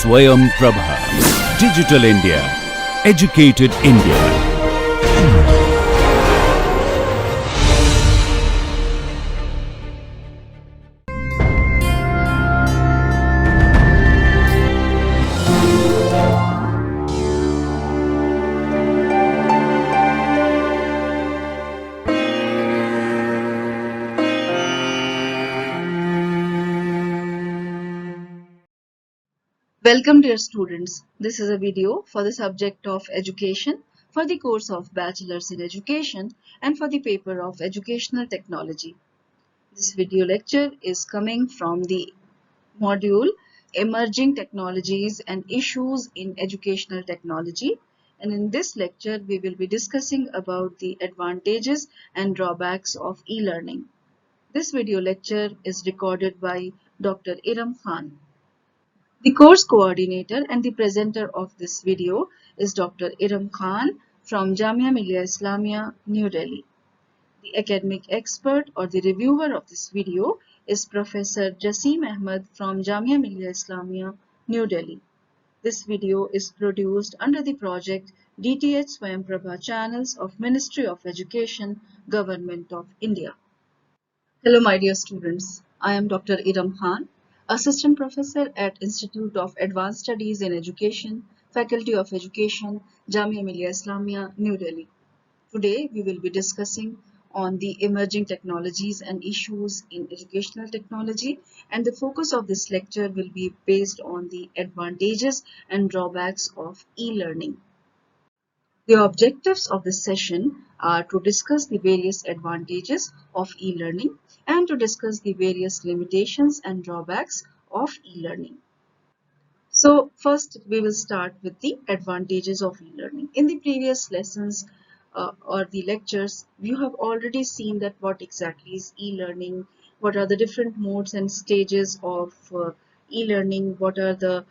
Swayam Prabha. Digital India. Educated India. Welcome dear students. This is a video for the subject of education for the course of Bachelor's in Education and for the paper of Educational Technology. This video lecture is coming from the module Emerging Technologies and Issues in Educational Technology, and in this lecture we will be discussing about the advantages and drawbacks of e-learning. This video lecture is recorded by Dr. Iram Khan. The course coordinator and the presenter of this video is Dr. Iram Khan from Jamia Millia Islamia, New Delhi. The academic expert or the reviewer of this video is Professor Jasim Ahmed from Jamia Millia Islamia, New Delhi. This video is produced under the project DTH Swayam Prabha Channels of Ministry of Education, Government of India. Hello my dear students, I am Dr. Iram Khan, Assistant Professor at Institute of Advanced Studies in Education, Faculty of Education, Jamia Millia Islamia, New Delhi. Today we will be discussing on the emerging technologies and issues in educational technology, and the focus of this lecture will be based on the advantages and drawbacks of e-learning. The objectives of this session are to discuss the various advantages of e-learning and to discuss the various limitations and drawbacks of e-learning. So first we will start with the advantages of e-learning. In the previous lessons or the lectures, you have already seen that what exactly is e-learning, what are the different modes and stages of e-learning, what are the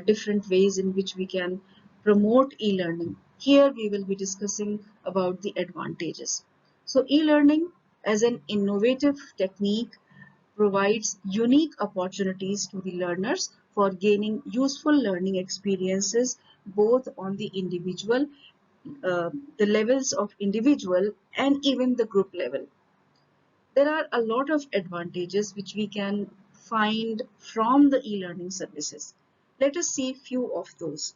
different ways in which we can promote e-learning. Here we will be discussing about the advantages. So e-learning as an innovative technique provides unique opportunities to the learners for gaining useful learning experiences both on the individual, the levels of individual and even the group level. There are a lot of advantages which we can find from the e-learning services. Let us see few of those.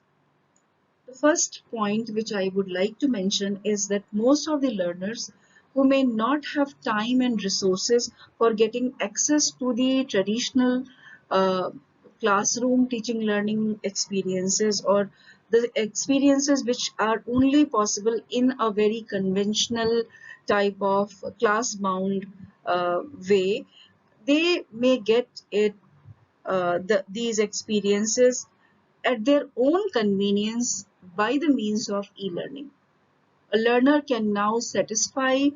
The first point which I would like to mention is that most of the learners who may not have time and resources for getting access to the traditional uh, classroom teaching learning experiences, or the experiences which are only possible in a very conventional type of class bound way, they may get these experiences at their own convenience by the means of e-learning. A learner can now satisfy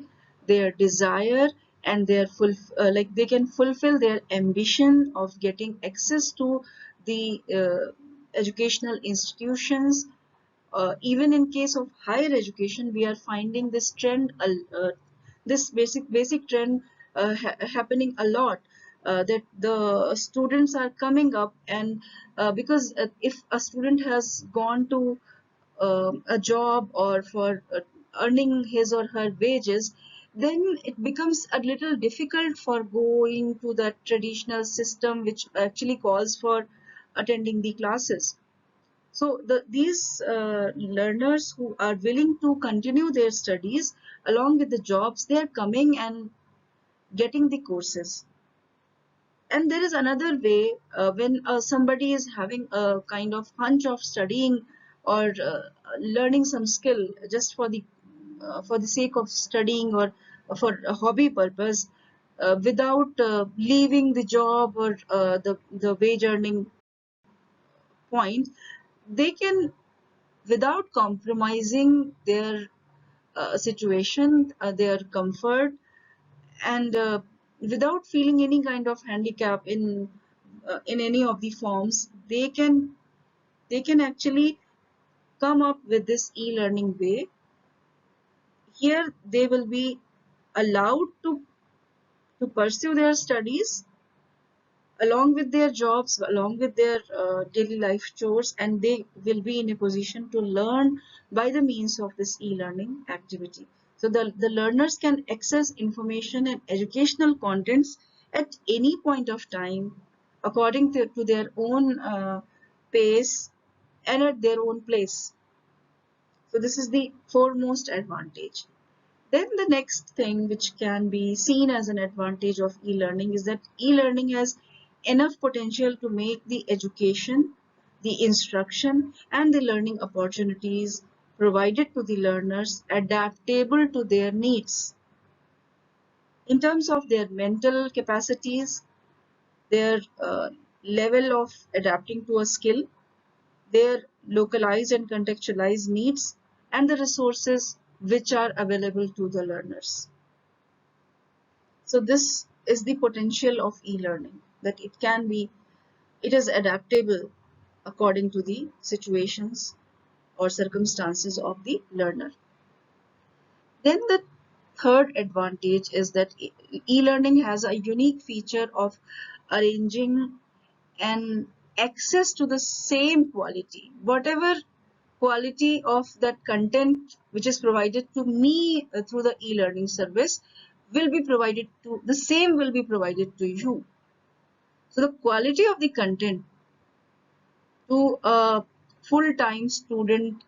their desire and like they can fulfill their ambition of getting access to the educational institutions. Even in case of higher education, we are finding this trend, this basic trend happening a lot, that the students are coming up, and because if a student has gone to a job or for earning his or her wages, then it becomes a little difficult for going to that traditional system which actually calls for attending the classes. So these learners who are willing to continue their studies along with the jobs, they are coming and getting the courses. And there is another way, when somebody is having a kind of hunch of studying or learning some skill just for the sake of studying or for a hobby purpose, without leaving the job or the wage earning point, they can, without compromising their situation, their comfort, and without feeling any kind of handicap in any of the forms, they can actually come up with this e-learning way. Here they will be allowed to pursue their studies along with their jobs, along with their daily life chores, and they will be in a position to learn by the means of this e-learning activity. So the learners can access information and educational contents at any point of time according to their own pace and at their own place. So this is the foremost advantage. Then the next thing which can be seen as an advantage of e-learning is that e-learning has enough potential to make the education, the instruction, and the learning opportunities provided to the learners adaptable to their needs. In terms of their mental capacities, their level of adapting to a skill, their localized and contextualized needs, and the resources which are available to the learners. So this is the potential of e-learning, that it is adaptable according to the situations or circumstances of the learner. Then the third advantage is that e-learning has a unique feature of arranging and access to the same quality, whatever quality of that content which is provided to me through the e-learning service will be provided to you. So the quality of the content to a full-time student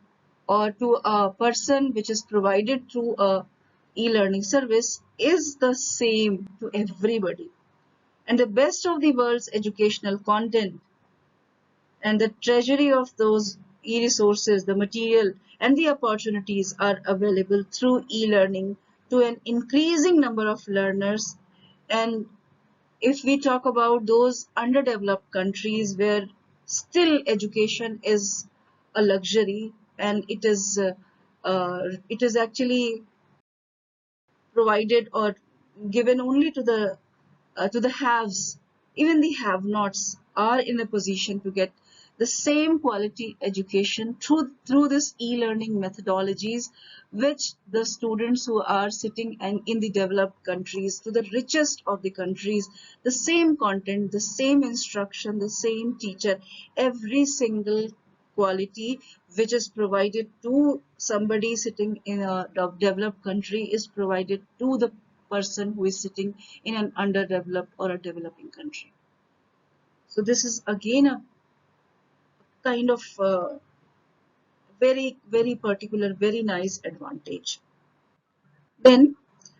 or to a person which is provided through a e-learning service is the same to everybody. And the best of the world's educational content and the treasury of those e-resources, the material and the opportunities are available through e-learning to an increasing number of learners. And if we talk about those underdeveloped countries where still education is a luxury and it is actually provided or given only to the haves, even the have-nots are in a position to get the same quality education through this e-learning methodologies, which the students who are sitting and in the developed countries, to the richest of the countries, the same content, the same instruction, the same teacher, every single quality which is provided to somebody sitting in a developed country is provided to the person who is sitting in an underdeveloped or a developing country. So this is again a kind of very particular, very nice advantage. Then,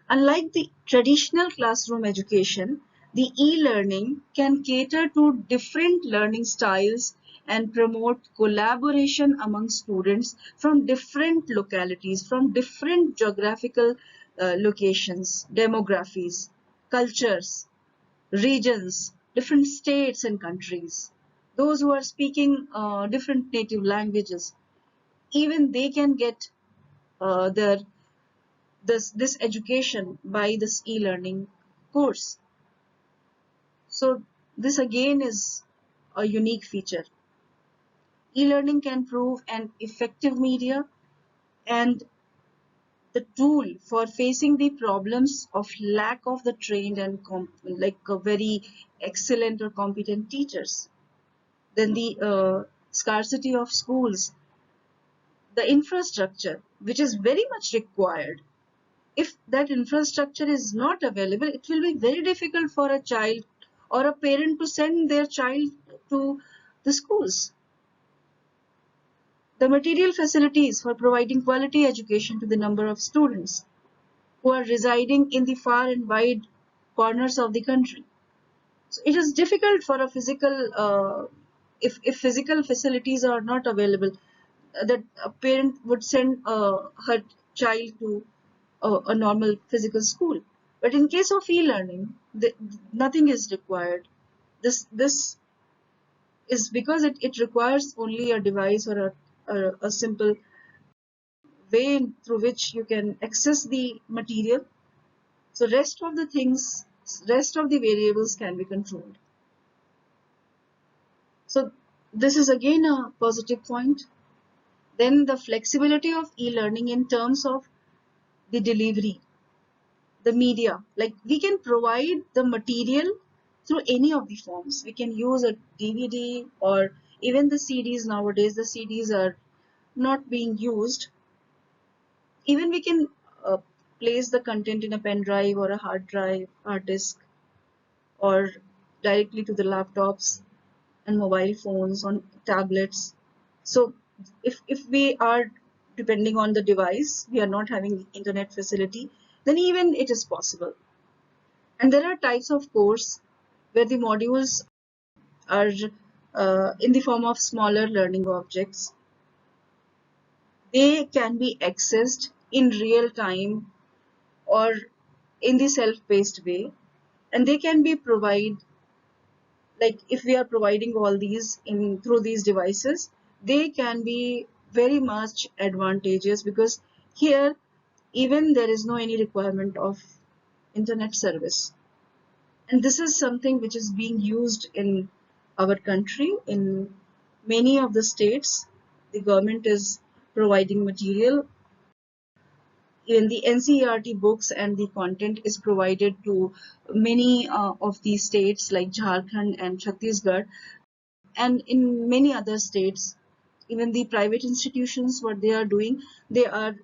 unlike the traditional classroom education, the e-learning can cater to different learning styles and promote collaboration among students from different localities, from different geographical locations, demographies, cultures, regions, different states and countries. Those who are speaking different native languages, even they can get their this education by this e-learning course. So this again is a unique feature. E-learning can prove an effective media and the tool for facing the problems of lack of the trained and like a very excellent or competent teachers. Then the scarcity of schools, the infrastructure which is very much required. If that infrastructure is not available, it will be very difficult for a child or a parent to send their child to the schools. The material facilities for providing quality education to the number of students who are residing in the far and wide corners of the country. So it is difficult for a if physical facilities are not available, that a parent would send her child to a normal physical school. But in case of e-learning, nothing is required. This is because it requires only a device or a simple way through which you can access the material. So rest of the variables can be controlled. So this is again a positive point. Then the flexibility of e-learning in terms of the delivery, the media, like we can provide the material through any of the forms. We can use a DVD or even the CDs. Nowadays the CDs are not being used. Even we can uh, place the content in a pen drive or a hard drive, hard disk, or directly to the laptops and mobile phones, on tablets. So if we are depending on the device, we are not having internet facility, then even it is possible. And there are types of course where the modules are in the form of smaller learning objects. They can be accessed in real time or in the self-paced way, and they can be provided, like if we are providing all these in through these devices, they can be very much advantageous, because here even there is no any requirement of internet service. And this is something which is being used in our country. In many of the states, the government is providing material. Even the NCERT books and the content is provided to many of these states like Jharkhand and Chhattisgarh, and in many other states. Even the private institutions, what they are doing, they are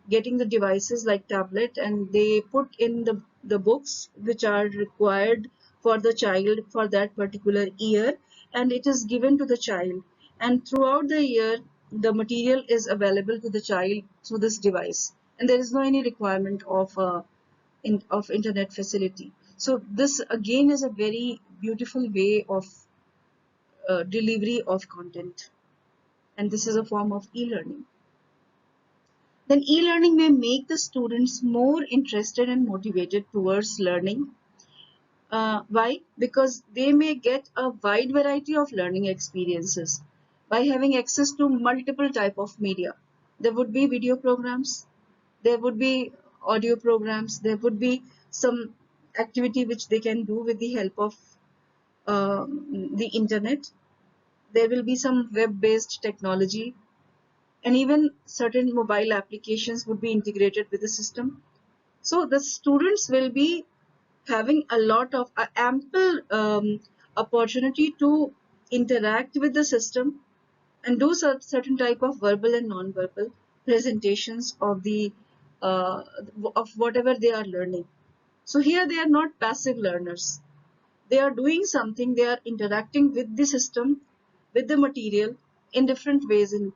getting the devices like tablet, and they put in the books which are required for the child for that particular year, and it is given to the child, and throughout the year the material is available to the child through this device, and there is no any requirement of of internet facility. So this again is a very beautiful way of delivery of content, and this is a form of e-learning. Then e-learning may make the students more interested and motivated towards learning. Why? Because they may get a wide variety of learning experiences by having access to multiple type of media. There would be video programs, there would be audio programs, there would be some activity which they can do with the help of the internet. There will be some web-based technology, and even certain mobile applications would be integrated with the system. So the students will be having a lot of ample opportunity to interact with the system and do certain type of verbal and non-verbal presentations of the uh, of whatever they are learning. So here they are not passive learners. They are doing something, they are interacting with the system, with the material in different ways, in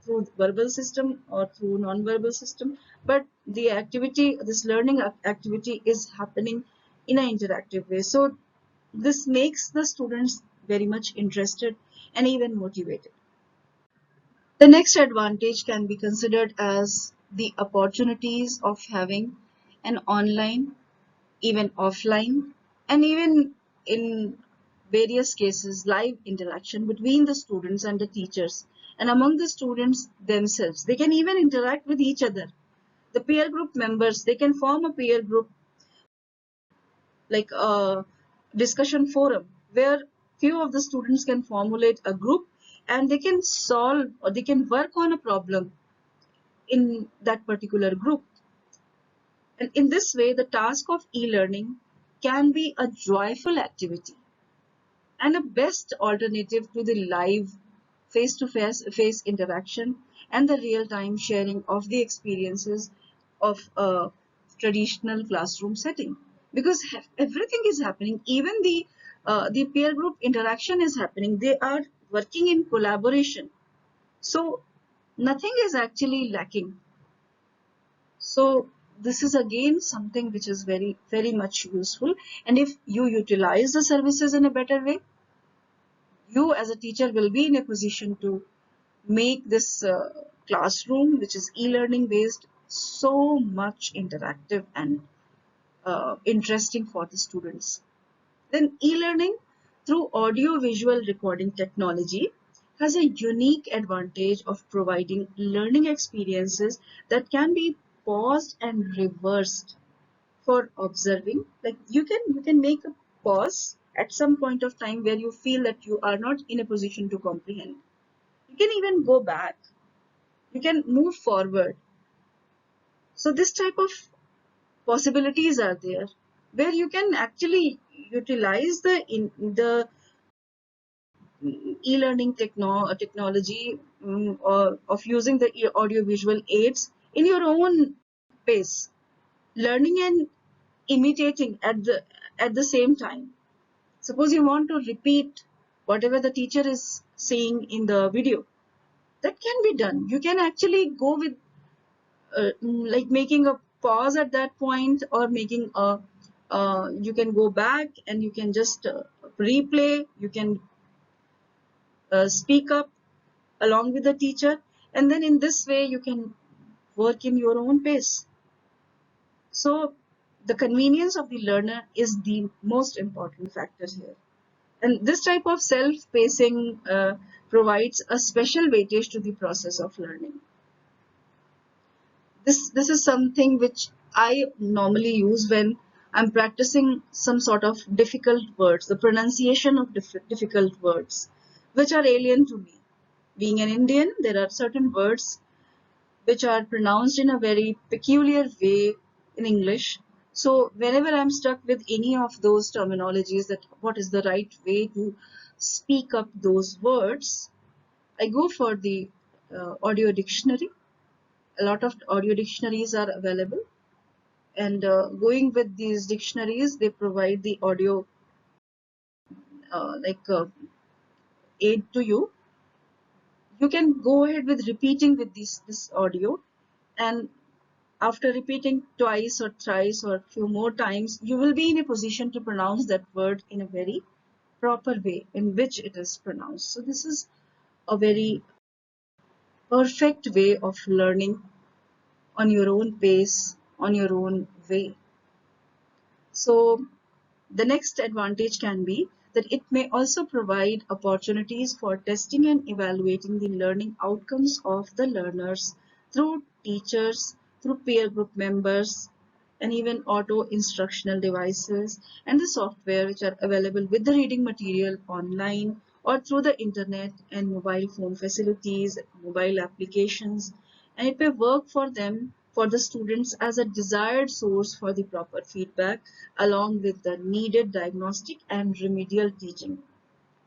through verbal system or through non-verbal system, but the activity, this learning activity is happening in an interactive way. So this makes the students very much interested and even motivated. The next advantage can be considered as the opportunities of having an online, even offline, and even in various cases live interaction between the students and the teachers, and among the students themselves. They can even interact with each other. The peer group members, they can form a peer group, like a discussion forum, where few of the students can formulate a group, and they can solve or they can work on a problem in that particular group. And in this way, the task of e-learning can be a joyful activity and a best alternative to the live face-to-face interaction and the real-time sharing of the experiences of a traditional classroom setting. Because everything is happening, even the peer group interaction is happening. They are working in collaboration. So nothing is actually lacking. So this is again something which is very much useful, and if you utilize the services in a better way, you as a teacher will be in a position to make this classroom, which is e-learning based, so much interactive and interesting for the students. Then e-learning through audio visual recording technology has a unique advantage of providing learning experiences that can be paused and reversed for observing. Like you can make a pause at some point of time where you feel that you are not in a position to comprehend. You can even go back, you can move forward. So this type of possibilities are there. where you can actually utilize the e-learning technology, or of using the audio-visual aids in your own pace, learning and imitating at the same time. Suppose you want to repeat whatever the teacher is saying in the video, that can be done. You can actually go with like making a pause at that point, or making a you can go back and you can just replay. You can speak up along with the teacher, and then in this way you can work in your own pace. So the convenience of the learner is the most important factor here, and this type of self-pacing provides a special weightage to the process of learning. This is something which I normally use when I'm practicing some sort of difficult words, the pronunciation of difficult words which are alien to me. Being an Indian, there are certain words which are pronounced in a very peculiar way in English. So whenever I'm stuck with any of those terminologies, that what is the right way to speak up those words, I go for the audio dictionary. A lot of audio dictionaries are available, and going with these dictionaries, they provide the audio like aid to you. You can go ahead with repeating with this audio, and after repeating twice or thrice or a few more times, you will be in a position to pronounce that word in a very proper way in which it is pronounced. So this is a very perfect way of learning on your own pace, on your own way. So the next advantage can be that it may also provide opportunities for testing and evaluating the learning outcomes of the learners through teachers, through peer group members, and even auto instructional devices and the software which are available with the reading material online or through the internet and mobile phone facilities, mobile applications, and it may work for them, for the students, as a desired source for the proper feedback along with the needed diagnostic and remedial teaching.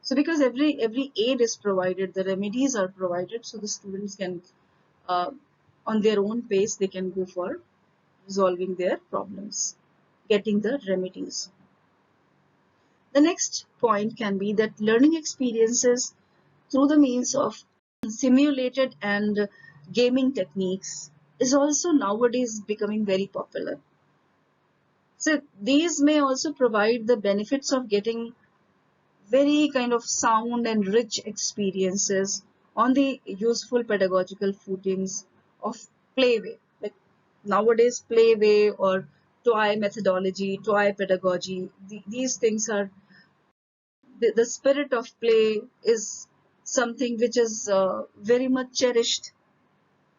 So because every aid is provided, the remedies are provided, so the students can uh, on their own pace they can go for resolving their problems, getting the remedies. The next point can be that learning experiences through the means of simulated and gaming techniques is also nowadays becoming very popular. So these may also provide the benefits of getting very kind of sound and rich experiences on the useful pedagogical footings of playway. Like nowadays, playway or toy methodology, toy pedagogy, these things are the spirit of play is something which is very much cherished.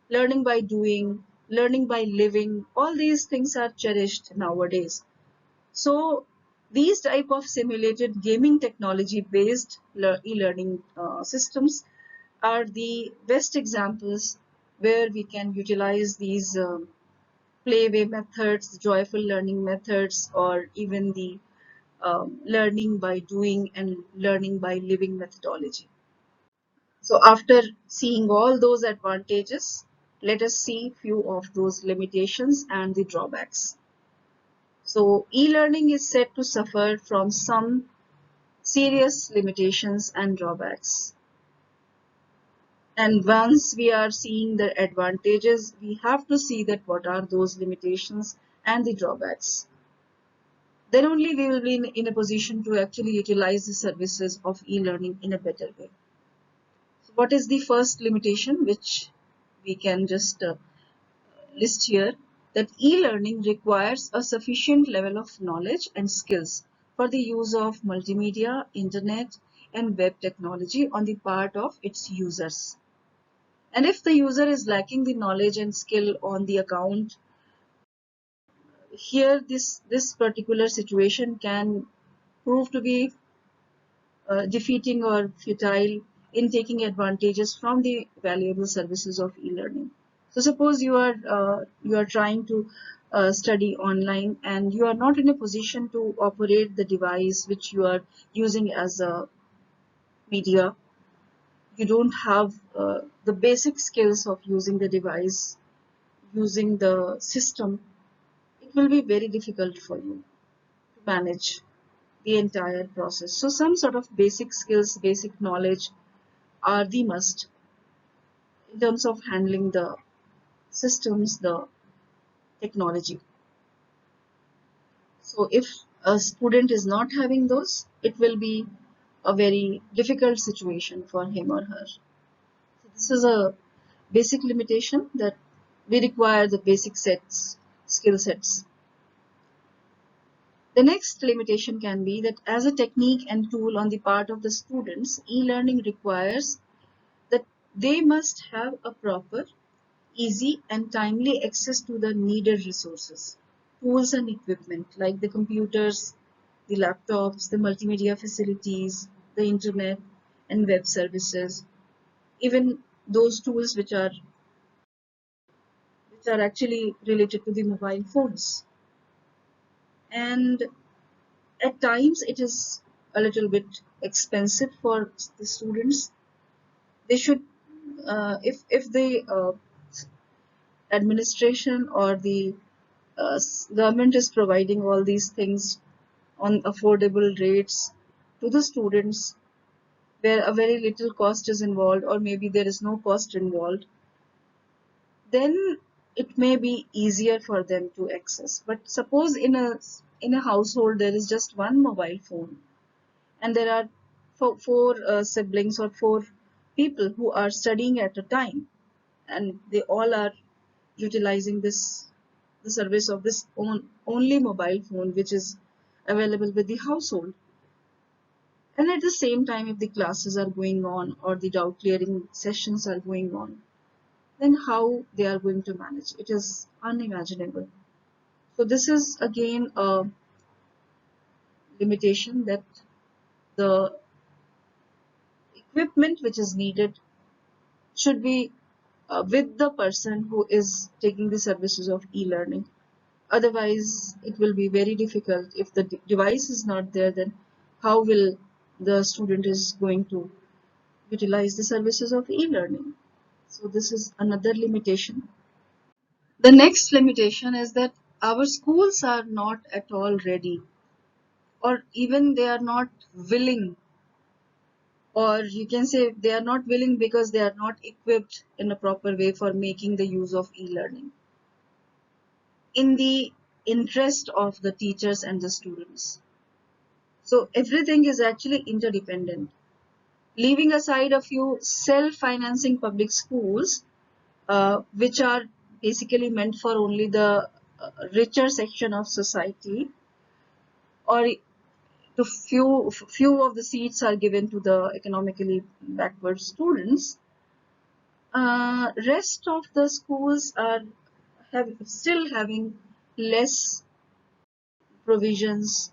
Learning by doing, learning by living, all these things are cherished nowadays. So these type of simulated gaming technology based e-learning systems are the best examples where we can utilize these playway methods, joyful learning methods, or even the learning by doing and learning by living methodology. So after seeing all those advantages, let us see few of those limitations and the drawbacks. So e-learning is said to suffer from some serious limitations and drawbacks. And once we are seeing the advantages, we have to see that what are those limitations and the drawbacks. Then only we will be in a position to actually utilize the services of e-learning in a better way. So what is the first limitation which we can just list here? That e-learning requires a sufficient level of knowledge and skills for the use of multimedia, internet, and web technology on the part of its users. And if the user is lacking the knowledge and skill on the account, here this particular situation can prove to be defeating or futile in taking advantages from the valuable services of e-learning. So suppose you are trying to study online and you are not in a position to operate the device which you are using as a media, you don't have the basic skills of using the device, using the system, it will be very difficult for you to manage the entire process. So some sort of basic skills, basic knowledge are the must in terms of handling the systems, the technology. So if a student is not having those, it will be a very difficult situation for him or her. So this is a basic limitation that we require the basic skill sets. The next limitation can be that as a technique and tool on the part of the students, e-learning requires that they must have a proper, easy and timely access to the needed resources, tools and equipment like the computers, the laptops, the multimedia facilities, the internet and web services, even those tools which are actually related to the mobile phones. And at times it is a little bit expensive for the students. They should, if the administration or the government is providing all these things on affordable rates to the students, where a very little cost is involved, or maybe there is no cost involved, then it may be easier for them to access. But suppose in a household there is just one mobile phone, and there are four siblings or four people who are studying at a time, and they all are utilizing the service of this only mobile phone which is available with the household. And at the same time, if the classes are going on or the doubt clearing sessions are going on, then how they are going to manage? It is unimaginable. So this is again a limitation, that the equipment which is needed should be with the person who is taking the services of e-learning. Otherwise, it will be very difficult. If the device is not there, then how will the student is going to utilize the services of e-learning? So this is another limitation. The next limitation is that our schools are not at all ready, or even they are not willing, or you can say they are not willing because they are not equipped in a proper way for making the use of e-learning in the interest of the teachers and the students. So everything is actually interdependent. Leaving aside a few self-financing public schools, which are basically meant for only the richer section of society, or to few of the seats are given to the economically backward students. Rest of the schools are still having less provisions,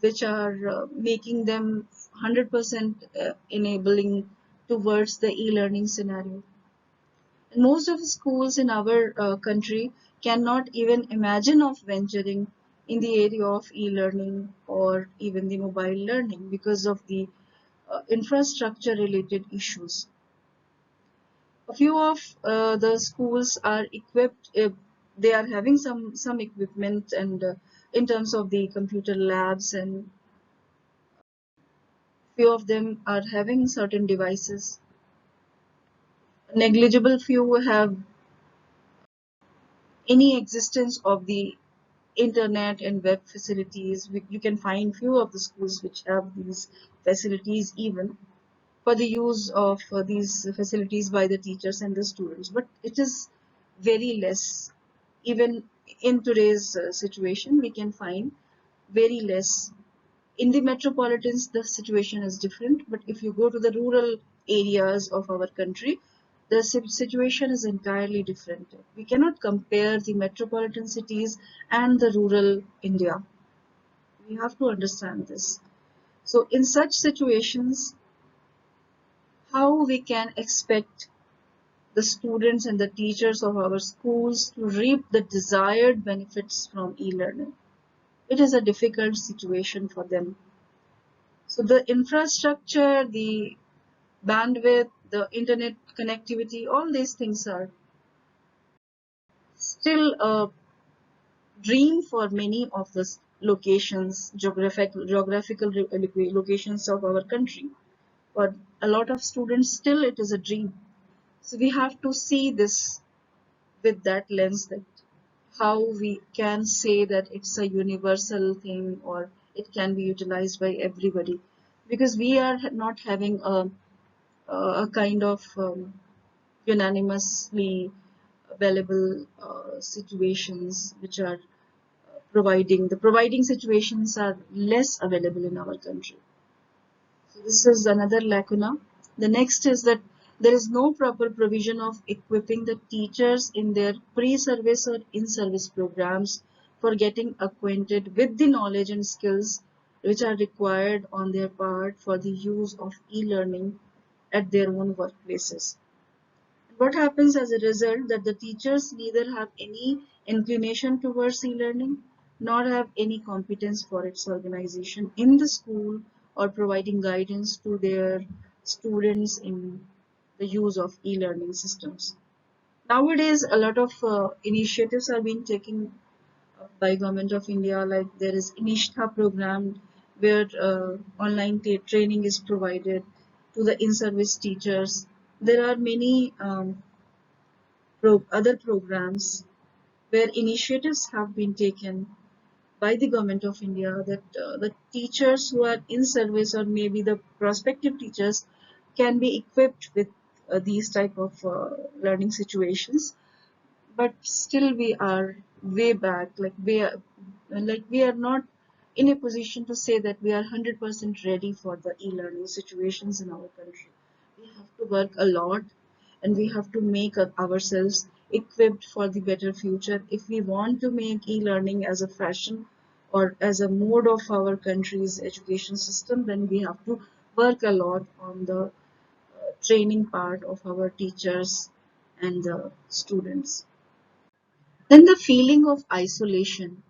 which are making them 100% enabling towards the e-learning scenario. And most of the schools in our country cannot even imagine of venturing in the area of e-learning or even the mobile learning because of the infrastructure related issues. A few of the schools are equipped, they are having some equipment, and in terms of the computer labs, and few of them are having certain devices. Negligible few have any existence of the internet and web facilities. You can find few of the schools which have these facilities even for the use of these facilities by the teachers and the students, but it is very less. Even in today's situation, we can find very less. In the metropolitans, the situation is different, but if you go to the rural areas of our country, the situation is entirely different. We cannot compare the metropolitan cities and the rural India. We have to understand this. So in such situations, how we can expect the students and the teachers of our schools to reap the desired benefits from e-learning. It is a difficult situation for them. So the infrastructure, the bandwidth, the internet connectivity, all these things are still a dream for many of the locations, geographical locations of our country. For a lot of students, still it is a dream. So we have to see this with that lens, that how we can say that it's a universal thing or it can be utilized by everybody, because we are not having a kind of unanimously available situations which are providing situations are less available in our country. So this is another lacuna. The next is that there is no proper provision of equipping the teachers in their pre-service or in-service programs for getting acquainted with the knowledge and skills which are required on their part for the use of e-learning at their own workplaces. What happens as a result, that the teachers neither have any inclination towards e-learning nor have any competence for its organization in the school or providing guidance to their students in the use of e-learning systems. Nowadays, a lot of initiatives are being taken by Government of India, like there is Inishta program where online training is provided to the in-service teachers. There are many other programs where initiatives have been taken by the Government of India, that the teachers who are in service or maybe the prospective teachers can be equipped with these type of learning situations. But still we are way back, like we are not in a position to say that we are 100% ready for the e-learning situations in our country. We have to work a lot, and we have to make ourselves equipped for the better future. If we want to make e-learning as a fashion or as a mode of our country's education system, then we have to work a lot on the training part of our teachers and the students. Then the feeling of isolation,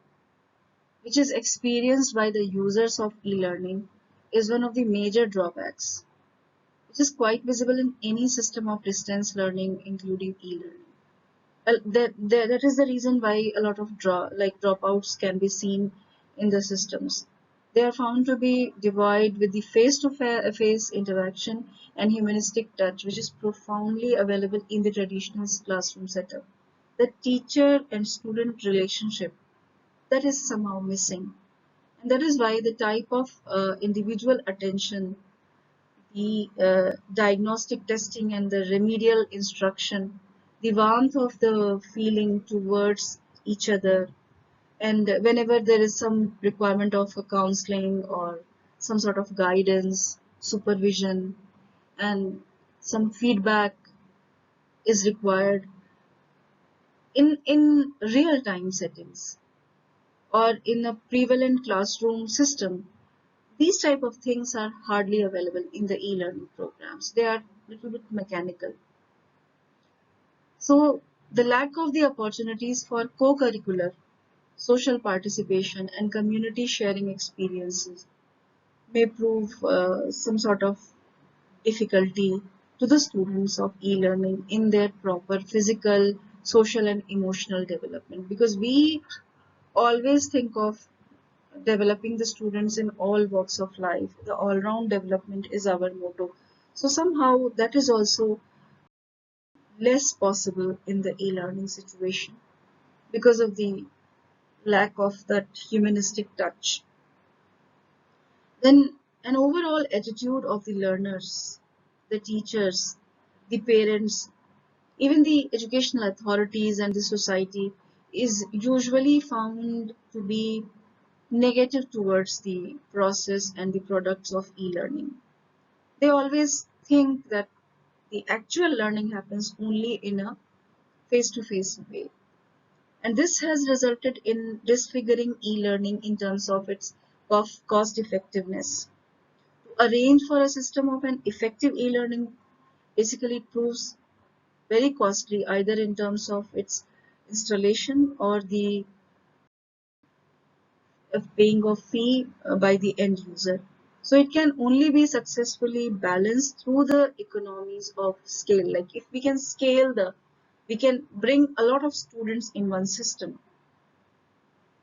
which is experienced by the users of e-learning, is one of the major drawbacks, which is quite visible in any system of distance learning, including e-learning. That is the reason why a lot of dropouts can be seen in the systems. They are found to be devoid with the face-to-face interaction and humanistic touch, which is profoundly available in the traditional classroom setup. The teacher and student relationship, that is somehow missing. And that is why the type of individual attention, the diagnostic testing, and the remedial instruction, the warmth of the feeling towards each other, and whenever there is some requirement of a counseling or some sort of guidance, supervision, and some feedback is required in real time settings or in a prevalent classroom system, these type of things are hardly available in the e-learning programs. They are a little bit mechanical. So the lack of the opportunities for co-curricular, social participation, and community sharing experiences may prove some sort of difficulty to the students of e-learning in their proper physical, social, and emotional development, because we always think of developing the students in all walks of life. The all-round development is our motto. So somehow that is also less possible in the e-learning situation because of the lack of that humanistic touch. Then an overall attitude of the learners, the teachers, the parents, even the educational authorities and the society is usually found to be negative towards the process and the products of e-learning. They always think that the actual learning happens only in a face-to-face way. And this has resulted in disfiguring e-learning in terms of its cost effectiveness. To arrange for a system of an effective e-learning basically proves very costly, either in terms of its installation or the paying of fee by the end user. So it can only be successfully balanced through the economies of scale. Like if we can we can bring a lot of students in one system.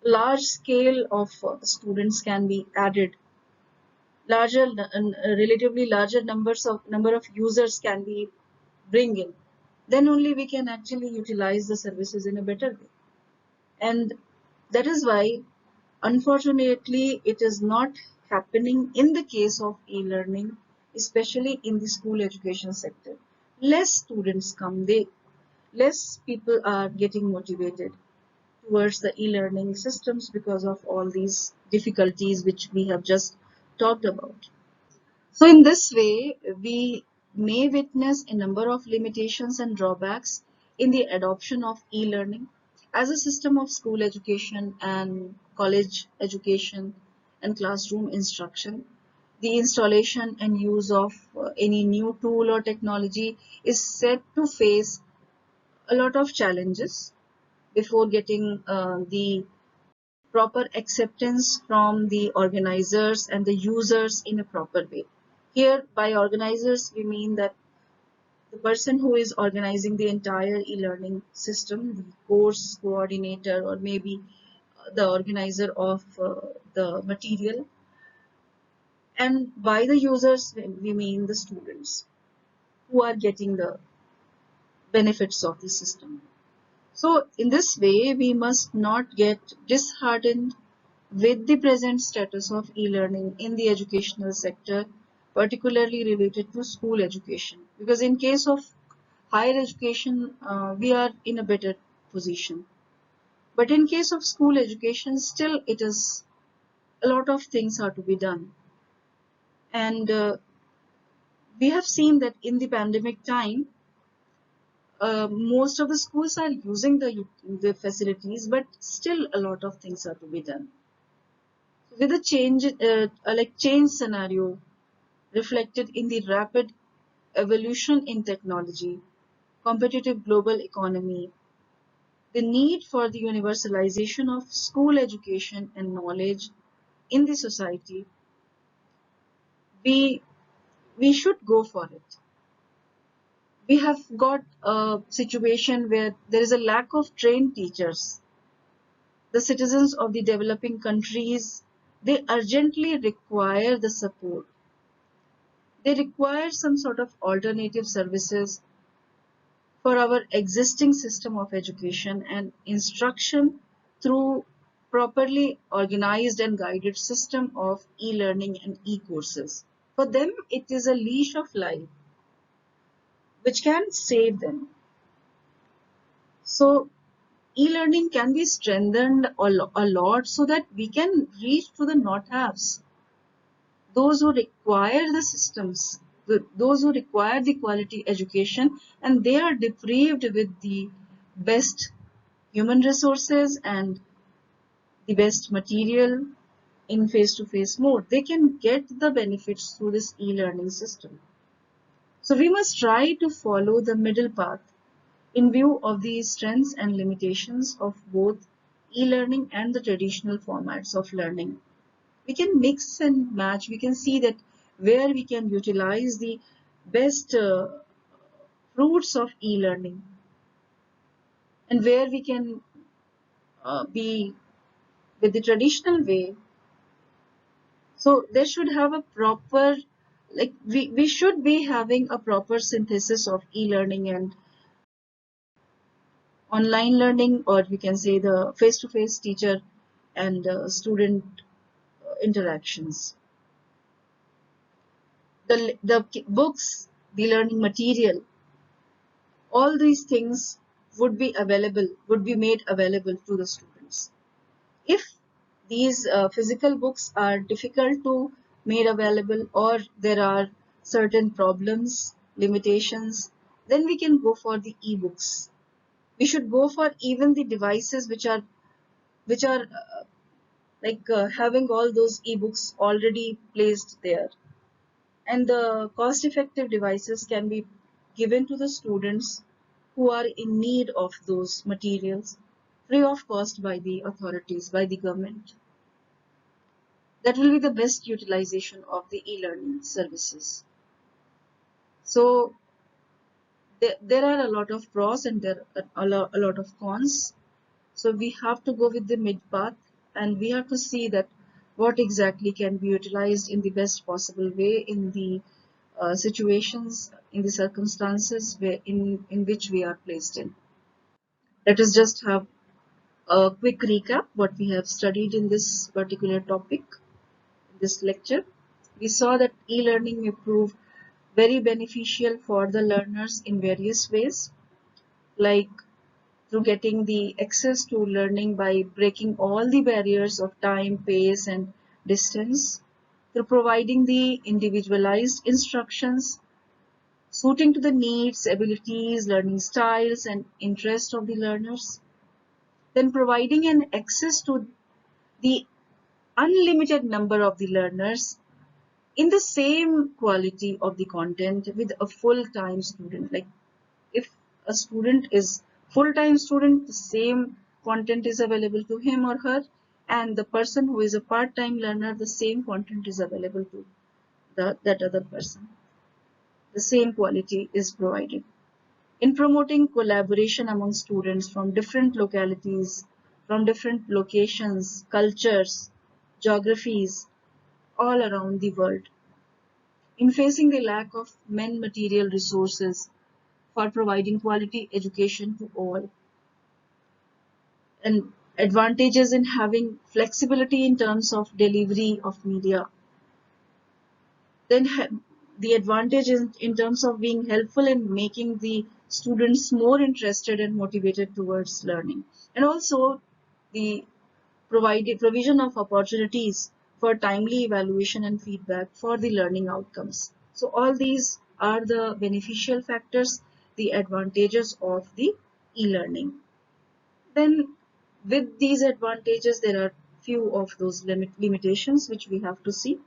Large scale of students can be added. Relatively larger number of users can be bring in. Then only we can actually utilize the services in a better way. And that is why, unfortunately, it is not happening in the case of e-learning, especially in the school education sector. Less students come, less people are getting motivated towards the e-learning systems because of all these difficulties which we have just talked about. So in this way, we may witness a number of limitations and drawbacks in the adoption of e-learning as a system of school education and college education and classroom instruction. The installation and use of any new tool or technology is said to face a lot of challenges before getting the proper acceptance from the organizers and the users in a proper way. Here, by organizers, we mean that the person who is organizing the entire e-learning system, the course coordinator, or maybe the organizer of the material. And by the users, we mean the students who are getting the benefits of the system. So, in this way, we must not get disheartened with the present status of e-learning in the educational sector, particularly related to school education. Because in case of higher education, we are in a better position. But in case of school education, still it is a lot of things are to be done. And we have seen that in the pandemic time, most of the schools are using the facilities, but still a lot of things are to be done. With a change scenario reflected in the rapid evolution in technology, competitive global economy, the need for the universalization of school education and knowledge in the society, we we should go for it. We have got a situation where there is a lack of trained teachers. The citizens of the developing countries, they urgently require the support. They require some sort of alternative services for our existing system of education and instruction through properly organized and guided system of e-learning and e-courses. For them, it is a leash of life which can save them. So e-learning can be strengthened a lot so that we can reach to the not-haves, those who require the systems, those who require the quality education, and they are deprived with the best human resources and the best material in face-to-face mode. They can get the benefits through this e-learning system. So we must try to follow the middle path in view of the strengths and limitations of both e-learning and the traditional formats of learning. We can mix and match. We can see that where we can utilize the best fruits of e-learning and where we can be with the traditional way. So there should have a proper, like we should be having a proper synthesis of e-learning and online learning, or we can say the face-to-face teacher and student interactions. The books, the learning material, all these things would be made available to the students. If these physical books are difficult to made available, or there are certain problems, limitations, then we can go for the e-books. We should go for even the devices which are having all those e-books already placed there, and the cost effective devices can be given to the students who are in need of those materials free of cost by the authorities, by the government. That will be the best utilization of the e-learning services. So there are a lot of pros and there are a lot of cons. So we have to go with the mid path, and we have to see that what exactly can be utilized in the best possible way in the situations, in the circumstances in which we are placed in. Let us just have a quick recap what we have studied in this particular topic, in this lecture. We saw that e-learning may prove very beneficial for the learners in various ways, like through getting the access to learning by breaking all the barriers of time, pace, and distance, through providing the individualized instructions suiting to the needs, abilities, learning styles, and interests of the learners, then providing an access to the unlimited number of the learners in the same quality of the content with a full-time student. Like if a student is full-time student, the same content is available to him or her, and the person who is a part-time learner, the same content is available to that other person. The same quality is provided. In promoting collaboration among students from different localities, from different locations, cultures, geographies, all around the world. In facing the lack of material resources for providing quality education to all, and advantages in having flexibility in terms of delivery of media, then the advantage in terms of being helpful in making the students more interested and motivated towards learning, and also the provision of opportunities for timely evaluation and feedback for the learning outcomes. So all these are the beneficial factors, the advantages of the e-learning. Then with these advantages, there are few of those limitations which we have to see.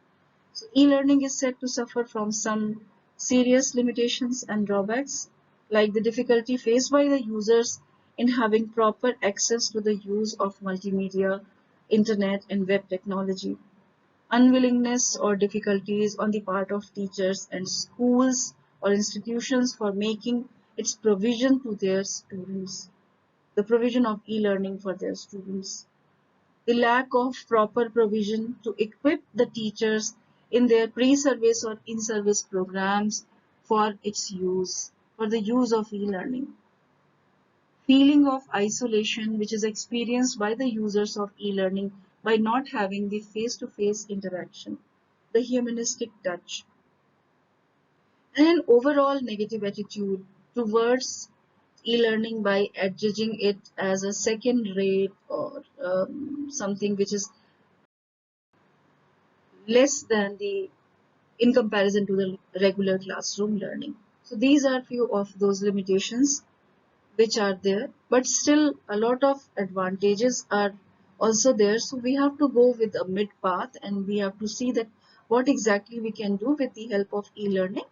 So e-learning is said to suffer from some serious limitations and drawbacks, like the difficulty faced by the users in having proper access to the use of multimedia, internet, and web technology, unwillingness or difficulties on the part of teachers and schools or institutions for making its provision to their students, the provision of e-learning for their students, the lack of proper provision to equip the teachers in their pre-service or in-service programs for its use, for the use of e-learning. Feeling of isolation which is experienced by the users of e-learning by not having the face-to-face interaction, the humanistic touch, and an overall negative attitude towards e-learning by adjudging it as a second rate or something which is less than the in comparison to the regular classroom learning. So these are few of those limitations which are there, but still a lot of advantages are also there. So we have to go with a mid path, and we have to see that what exactly we can do with the help of e-learning.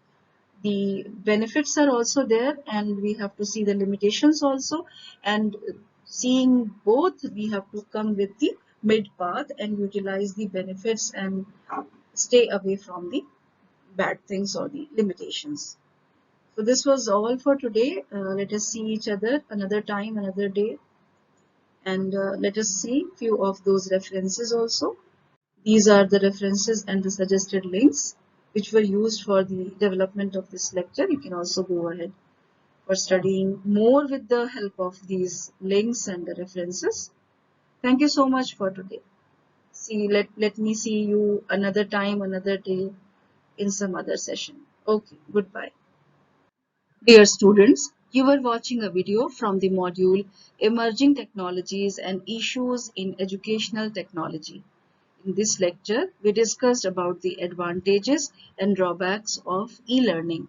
The benefits are also there, and we have to see the limitations also, and seeing both, we have to come with the mid path and utilize the benefits and stay away from the bad things or the limitations. So this was all for today. Let us see each other another time, another day, and let us see few of those references also. These are the references and the suggested links which were used for the development of this lecture. You can also go ahead for studying more with the help of these links and the references. Thank you so much for today. Let me see you another time, another day in some other session. Okay, goodbye. Dear students, you were watching a video from the module Emerging Technologies and Issues in Educational Technology. In this lecture, we discussed about the advantages and drawbacks of e-learning.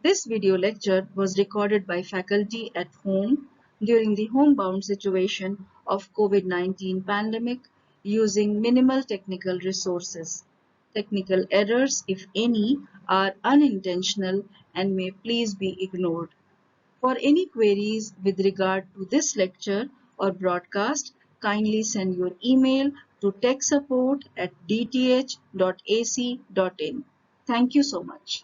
This video lecture was recorded by faculty at home during the homebound situation of COVID-19 pandemic using minimal technical resources. Technical errors, if any, are unintentional and may please be ignored. For any queries with regard to this lecture or broadcast, kindly send your email to techsupport@dth.ac.in. Thank you so much.